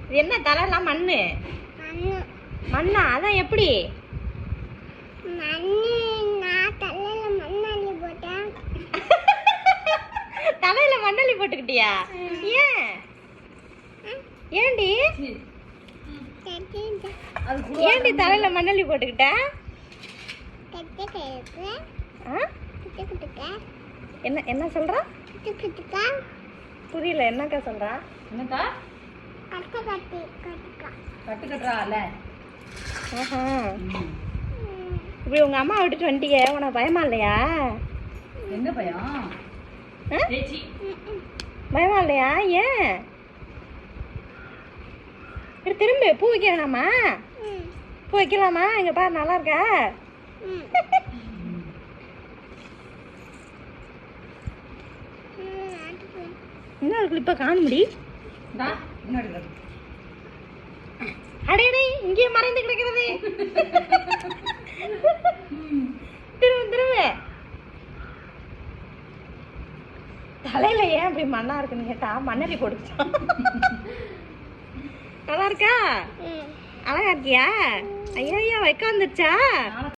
இது என்ன தலைலாம் மண்ணு? மண்ணா? அதான் எப்படி? தலையில மண்ணள்ளி போட்டுக்கிட்டியா? ஏன் ஏண்டி ஏண்டி தலையில மண்ணள்ளி போட்டுக்கிட்ட? என்ன என்ன சொல்ற? புரியல. என்னக்கா சொல்றா? என்னக்கா? கட்டு கட்டுறால. இப்படி உங்க அம்மா விட்டுட்டு வந்துட்டியே, உனக்கு பயமா இல்லையா? என்ன பயம்? பயமா இல்லையா? ஏன் திரும்ப பூ வைக்க வேணாமா? பூ வைக்கலாமா? இங்க பாரு, நல்லா இருக்கா? இன்னொரு கிளிப்ப காணும்படி. அடையடை, இங்கேயே மறைந்து கிடக்கிறது. திரும்ப திரும்ப. தலையில ஏன் அப்படி மண்ணா இருக்குன்னு கேட்டா மண்ணறி போட்டுச்சான். நல்லா இருக்கா? அழகா இருக்கியா? ஐயா வைக்க வந்துருச்சா?